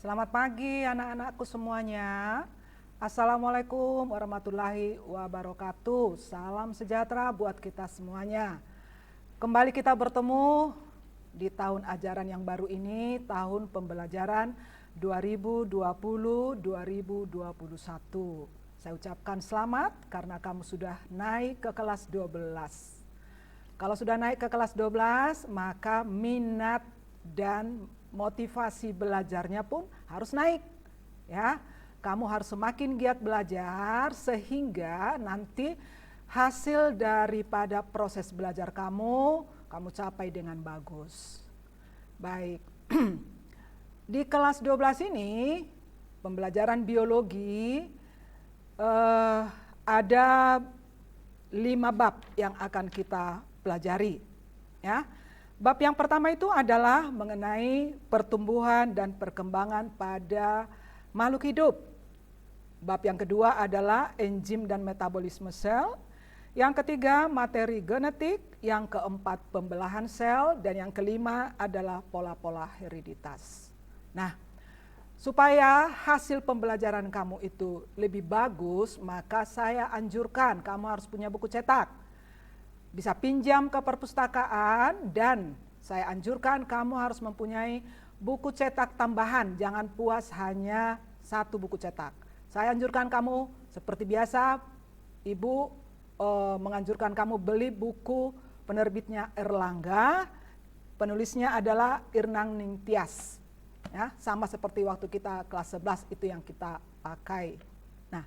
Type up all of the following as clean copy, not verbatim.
Selamat pagi anak-anakku semuanya. Assalamualaikum warahmatullahi wabarakatuh. Salam sejahtera buat kita semuanya. Kembali kita bertemu di tahun ajaran yang baru ini, tahun pembelajaran 2020-2021. Saya ucapkan selamat karena kamu sudah naik ke kelas 12. Kalau sudah naik ke kelas 12, maka minat dan motivasi belajarnya pun harus naik. Ya, kamu harus semakin giat belajar sehingga nanti hasil daripada proses belajar kamu capai dengan bagus. Baik. Di kelas 12 ini pembelajaran biologi ada 5 bab yang akan kita pelajari, ya. Bab yang pertama itu adalah mengenai pertumbuhan dan perkembangan pada makhluk hidup. Bab yang kedua adalah enzim dan metabolisme sel. Yang ketiga materi genetik, yang keempat pembelahan sel, dan yang kelima adalah pola-pola hereditas. Nah, supaya hasil pembelajaran kamu itu lebih bagus, maka saya anjurkan kamu harus punya buku cetak. Bisa pinjam ke perpustakaan, dan saya anjurkan kamu harus mempunyai buku cetak tambahan. Jangan puas hanya satu buku cetak. Saya anjurkan kamu seperti biasa, Ibu menganjurkan kamu beli buku penerbitnya Erlangga, penulisnya adalah Irnang Ningtyas. Ya, sama seperti waktu kita kelas 11 itu yang kita pakai. Nah,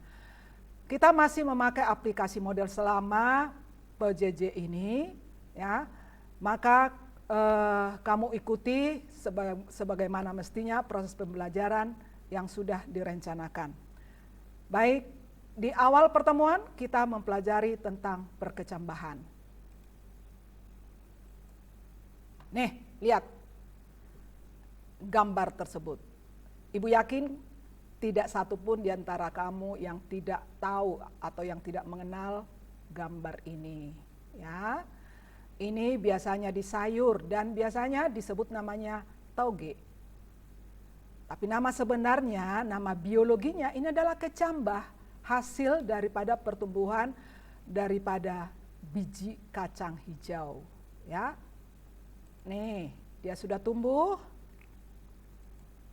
kita masih memakai aplikasi model selama PJJ ini, ya, maka kamu ikuti sebagaimana mestinya proses pembelajaran yang sudah direncanakan. Baik, di awal pertemuan kita mempelajari tentang perkecambahan. Nih, lihat gambar tersebut. Ibu yakin tidak satupun di antara kamu yang tidak tahu atau yang tidak mengenal gambar ini, ya. Ini biasanya di sayur dan biasanya disebut namanya toge. Tapi nama sebenarnya, nama biologinya ini adalah kecambah, hasil daripada pertumbuhan daripada biji kacang hijau, ya. Nih, dia sudah tumbuh.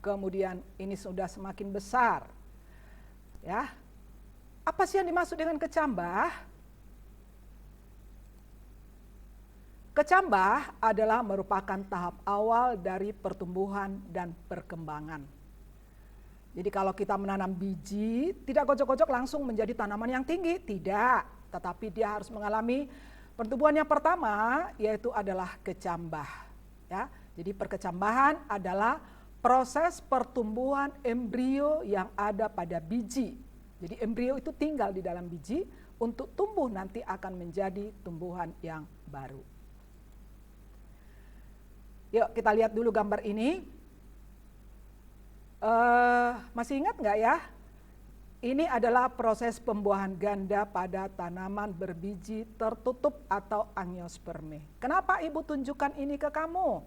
Kemudian ini sudah semakin besar. Ya. Apa sih yang dimaksud dengan kecambah? Kecambah adalah merupakan tahap awal dari pertumbuhan dan perkembangan. Jadi kalau kita menanam biji, tidak gojok-gojok langsung menjadi tanaman yang tinggi, tidak. Tetapi dia harus mengalami pertumbuhan yang pertama, yaitu adalah kecambah. Ya, jadi perkecambahan adalah proses pertumbuhan embrio yang ada pada biji. Jadi embrio itu tinggal di dalam biji, untuk tumbuh nanti akan menjadi tumbuhan yang baru. Yuk kita lihat dulu gambar ini. Masih ingat nggak ya? Ini adalah proses pembuahan ganda pada tanaman berbiji tertutup atau angiosperme. Kenapa Ibu tunjukkan ini ke kamu?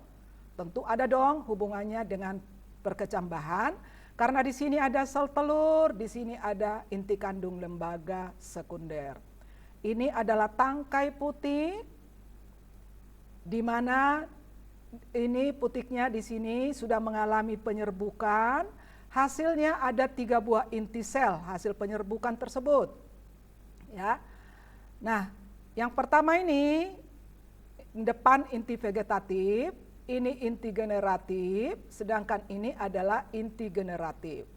Tentu ada dong hubungannya dengan perkecambahan, karena di sini ada sel telur, di sini ada inti kandung lembaga sekunder. Ini adalah tangkai putik, di mana ini putiknya di sini sudah mengalami penyerbukan. Hasilnya ada 3 buah inti sel hasil penyerbukan tersebut. Ya. Nah, yang pertama ini depan inti vegetatif, ini inti generatif, sedangkan ini adalah inti generatif.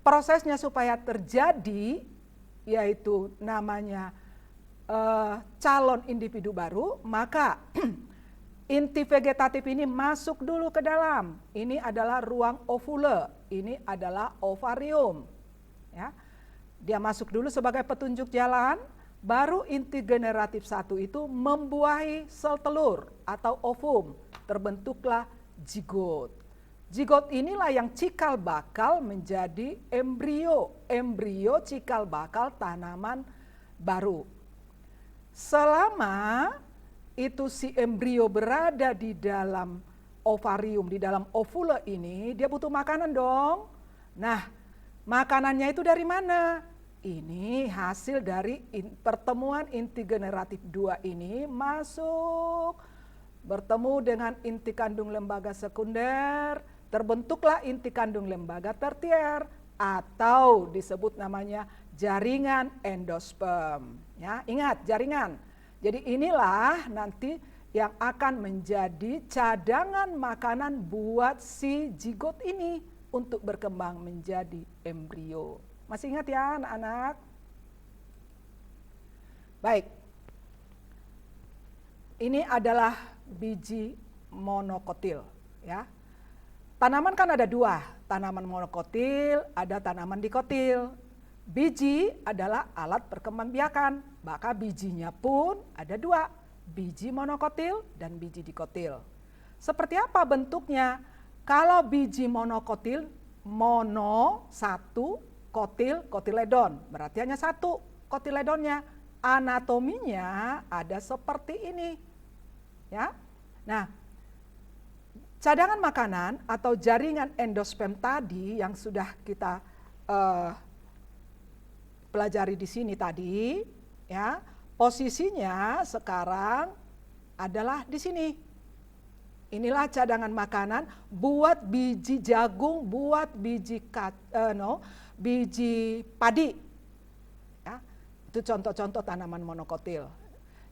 Prosesnya supaya terjadi yaitu namanya calon individu baru, maka inti vegetatif ini masuk dulu ke dalam. Ini adalah ruang ovule, ini adalah ovarium. Ya. Dia masuk dulu sebagai petunjuk jalan, baru inti generatif 1 itu membuahi sel telur atau ovum, terbentuklah zigot. Zigot inilah yang cikal bakal menjadi embrio, embrio cikal bakal tanaman baru. Selama itu si embrio berada di dalam ovarium, di dalam ovule ini, dia butuh makanan dong. Nah, makanannya itu dari mana? Ini hasil dari pertemuan inti generatif 2 ini masuk, bertemu dengan inti kandung lembaga sekunder, terbentuklah inti kandung lembaga tersier, atau disebut namanya jaringan endosperm. Ya, ingat jaringan. Jadi inilah nanti yang akan menjadi cadangan makanan buat si zigot ini untuk berkembang menjadi embrio. Masih ingat ya anak-anak? Baik. Ini adalah biji monokotil, ya. Tanaman kan ada 2, tanaman monokotil, ada tanaman dikotil. Biji adalah alat perkembangbiakan, maka bijinya pun ada 2, biji monokotil dan biji dikotil. Seperti apa bentuknya? Kalau biji monokotil, mono 1, kotil, kotiledon, berarti hanya 1 kotiledonnya. Anatominya ada seperti ini. Ya. Nah, cadangan makanan atau jaringan endosperm tadi yang sudah kita pelajari di sini tadi, ya, posisinya sekarang adalah di sini. Inilah cadangan makanan buat biji jagung, buat biji biji padi. Ya, itu contoh-contoh tanaman monokotil.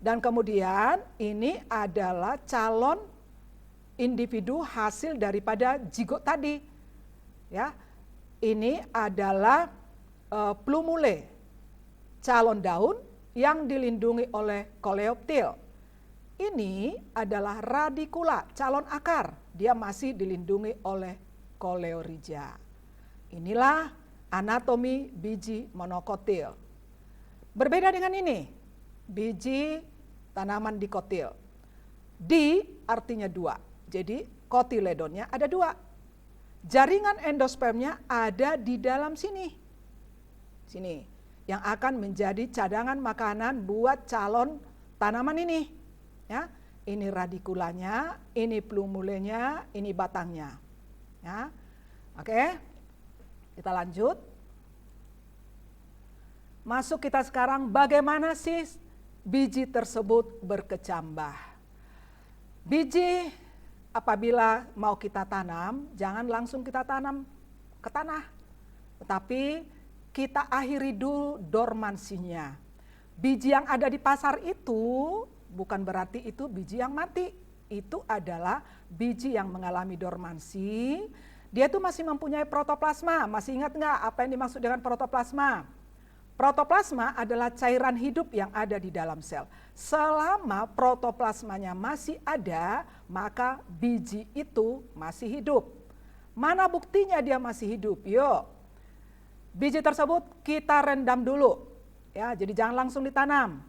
Dan kemudian ini adalah calon individu hasil daripada zigot tadi. Ya, ini adalah plumule, calon daun yang dilindungi oleh koleoptil. Ini adalah radikula, calon akar, dia masih dilindungi oleh koleorhiza. Inilah anatomi biji monokotil. Berbeda dengan ini, biji tanaman dikotil. Di artinya 2, jadi kotiledonnya ada 2. Jaringan endospermnya ada di dalam sini. Sini, yang akan menjadi cadangan makanan buat calon tanaman ini. Ya, ini radikulanya, ini plumulenya, ini batangnya. Ya, oke, kita lanjut. Masuk kita sekarang bagaimana sih biji tersebut berkecambah. Biji apabila mau kita tanam, jangan langsung kita tanam ke tanah, tetapi kita akhiri dulu dormansinya. Biji yang ada di pasar itu bukan berarti itu biji yang mati. Itu adalah biji yang mengalami dormansi. Dia tuh masih mempunyai protoplasma. Masih ingat nggak apa yang dimaksud dengan protoplasma? Protoplasma adalah cairan hidup yang ada di dalam sel. Selama protoplasmanya masih ada, maka biji itu masih hidup. Mana buktinya dia masih hidup? Yuk, biji tersebut kita rendam dulu. Ya, jadi jangan langsung ditanam.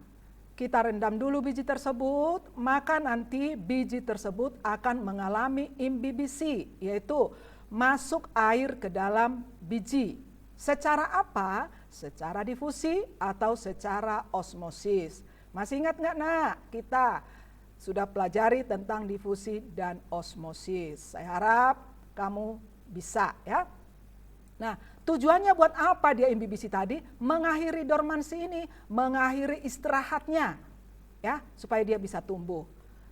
Kita rendam dulu biji tersebut, maka nanti biji tersebut akan mengalami imbibisi, yaitu masuk air ke dalam biji. Secara apa? Secara difusi atau secara osmosis. Masih ingat nggak nak? Kita sudah pelajari tentang difusi dan osmosis. Saya harap kamu bisa ya. Nah, tujuannya buat apa dia imbibisi tadi? Mengakhiri dormansi ini, mengakhiri istirahatnya, ya, supaya dia bisa tumbuh.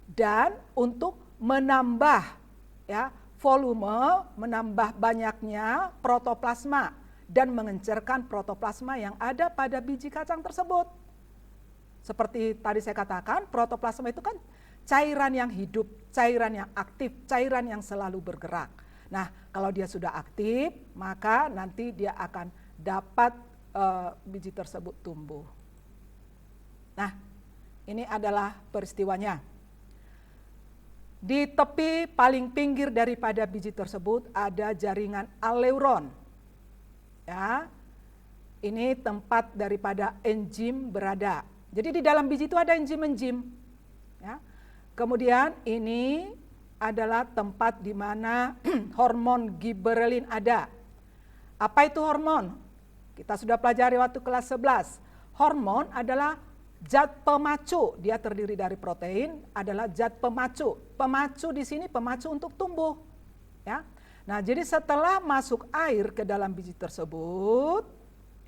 Dan untuk menambah ya volume, menambah banyaknya protoplasma dan mengencerkan protoplasma yang ada pada biji kacang tersebut. Seperti tadi saya katakan, protoplasma itu kan cairan yang hidup, cairan yang aktif, cairan yang selalu bergerak. Nah, kalau dia sudah aktif, maka nanti dia akan dapat biji tersebut tumbuh. Nah, ini adalah peristiwanya. Di tepi paling pinggir daripada biji tersebut ada jaringan aleuron. Ya, ini tempat daripada enzim berada. Jadi di dalam biji itu ada enzim-enzim. Ya. Kemudian ini adalah tempat di mana hormon giberelin ada. Apa itu hormon? Kita sudah pelajari waktu kelas 11. Hormon adalah Zat pemacu, dia terdiri dari protein, adalah zat pemacu. Pemacu di sini pemacu untuk tumbuh. Ya. Nah, jadi setelah masuk air ke dalam biji tersebut,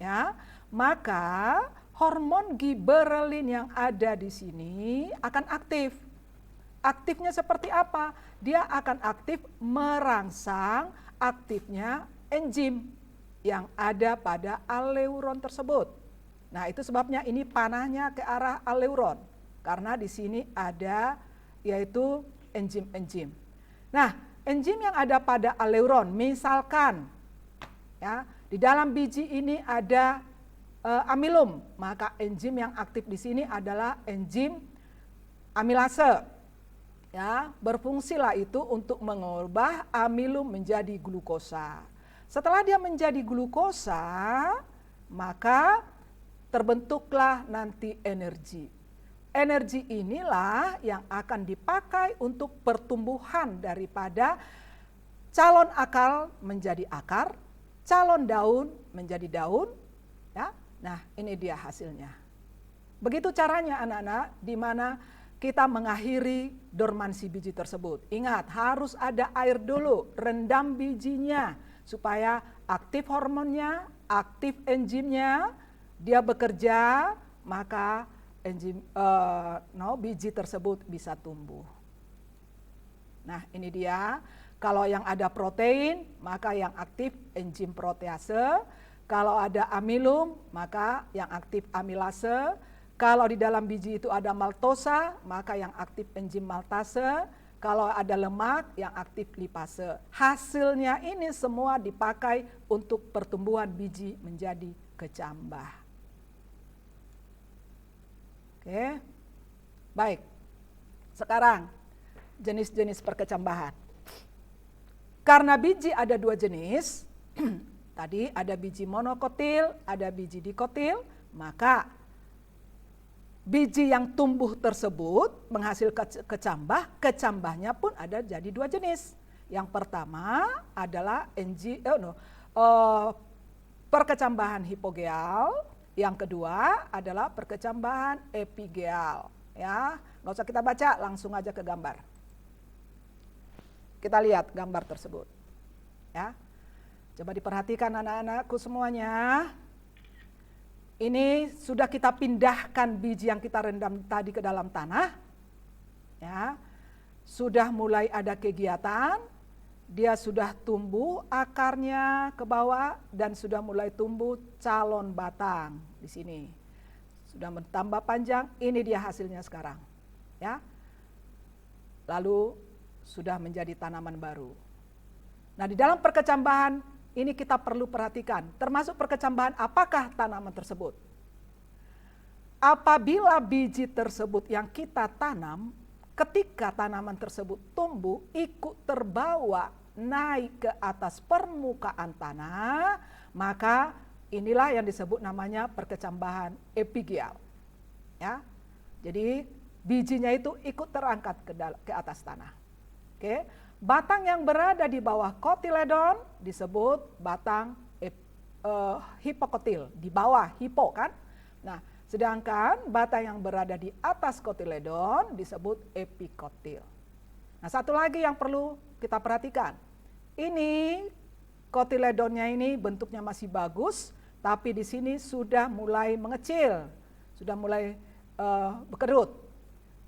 ya, maka hormon giberelin yang ada di sini akan aktif. Aktifnya seperti apa? Dia akan aktif merangsang aktifnya enzim yang ada pada aleuron tersebut. Nah, itu sebabnya ini panahnya ke arah aleuron, karena di sini ada yaitu enzim-enzim. Nah, enzim yang ada pada aleuron, misalkan ya, di dalam biji ini ada amilum, maka enzim yang aktif di sini adalah enzim amilase. Ya, berfungsilah itu untuk mengubah amilum menjadi glukosa. Setelah dia menjadi glukosa, maka terbentuklah nanti energi. Energi inilah yang akan dipakai untuk pertumbuhan daripada calon akar menjadi akar, calon daun menjadi daun. Ya, nah ini dia hasilnya. Begitu caranya anak-anak, di mana kita mengakhiri dormansi biji tersebut. Ingat, harus ada air dulu, rendam bijinya supaya aktif hormonnya, aktif enzimnya, dia bekerja, maka enzim biji tersebut bisa tumbuh. Nah, ini dia. Kalau yang ada protein, maka yang aktif enzim protease. Kalau ada amilum, maka yang aktif amilase. Kalau di dalam biji itu ada maltosa, maka yang aktif enzim maltase. Kalau ada lemak, yang aktif lipase. Hasilnya ini semua dipakai untuk pertumbuhan biji menjadi kecambah. Oke, baik. Sekarang jenis-jenis perkecambahan. Karena biji ada dua jenis, tadi ada biji monokotil, ada biji dikotil, maka biji yang tumbuh tersebut menghasilkan kecambah, kecambahnya pun ada jadi dua jenis. Yang pertama adalah perkecambahan hipogeal, yang kedua adalah perkecambahan epigeal. Ya, nggak usah kita baca, langsung aja ke gambar. Kita lihat gambar tersebut. Ya, coba diperhatikan anak-anakku semuanya. Ini sudah kita pindahkan biji yang kita rendam tadi ke dalam tanah. Ya, sudah mulai ada kegiatan, dia sudah tumbuh akarnya ke bawah dan sudah mulai tumbuh calon batang di sini. Sudah bertambah panjang, ini dia hasilnya sekarang. Ya. Lalu sudah menjadi tanaman baru. Nah, di dalam perkecambahan ini kita perlu perhatikan, termasuk perkecambahan apakah tanaman tersebut. Apabila biji tersebut yang kita tanam, ketika tanaman tersebut tumbuh, ikut terbawa naik ke atas permukaan tanah, maka inilah yang disebut namanya perkecambahan epigeal. Ya, jadi bijinya itu ikut terangkat ke atas tanah. Oke. Batang yang berada di bawah kotiledon disebut batang hipokotil, di bawah hipo kan. Nah, sedangkan batang yang berada di atas kotiledon disebut epikotil. Nah, satu lagi yang perlu kita perhatikan. Ini kotiledonnya ini bentuknya masih bagus, tapi di sini sudah mulai mengecil, sudah mulai berkerut.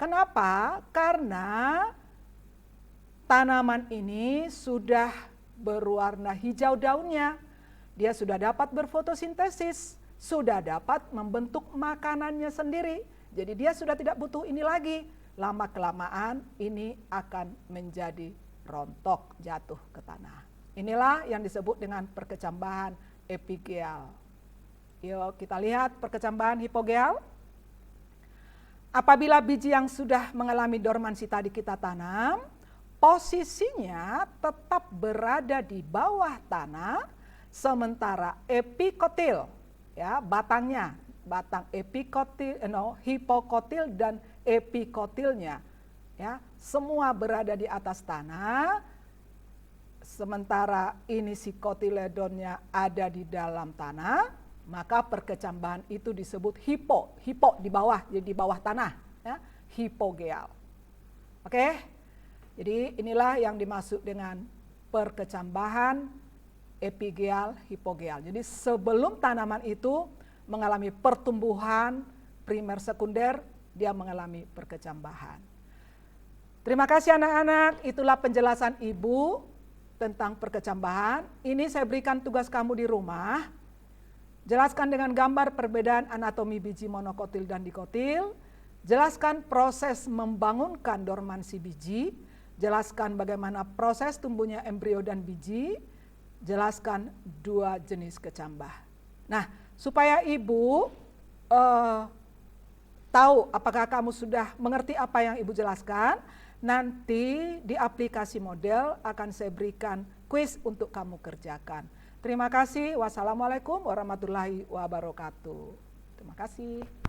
Kenapa? Karena tanaman ini sudah berwarna hijau daunnya, dia sudah dapat berfotosintesis, sudah dapat membentuk makanannya sendiri. Jadi dia sudah tidak butuh ini lagi. Lama-kelamaan ini akan menjadi rontok, jatuh ke tanah. Inilah yang disebut dengan perkecambahan epigeal. Yuk kita lihat perkecambahan hipogeal. Apabila biji yang sudah mengalami dormansi tadi kita tanam, posisinya tetap berada di bawah tanah, sementara epikotil, ya batangnya, batang epikotil, hipokotil dan epikotilnya, ya semua berada di atas tanah, sementara ini si kotiledonnya ada di dalam tanah. maka perkecambahan itu disebut hipo di bawah, jadi di bawah tanah, ya, hipogeal. Oke, jadi inilah yang dimaksud dengan perkecambahan epigeal, hipogeal. Jadi sebelum tanaman itu mengalami pertumbuhan primer sekunder, dia mengalami perkecambahan. Terima kasih anak-anak, itulah penjelasan Ibu tentang perkecambahan. Ini saya berikan tugas kamu di rumah. Jelaskan dengan gambar perbedaan anatomi biji monokotil dan dikotil. Jelaskan proses membangunkan dormansi biji. Jelaskan bagaimana proses tumbuhnya embrio dan biji. Jelaskan 2 jenis kecambah. Nah, supaya Ibu tahu apakah kamu sudah mengerti apa yang Ibu jelaskan, nanti di aplikasi model akan saya berikan kuis untuk kamu kerjakan. Terima kasih. Wassalamualaikum warahmatullahi wabarakatuh. Terima kasih.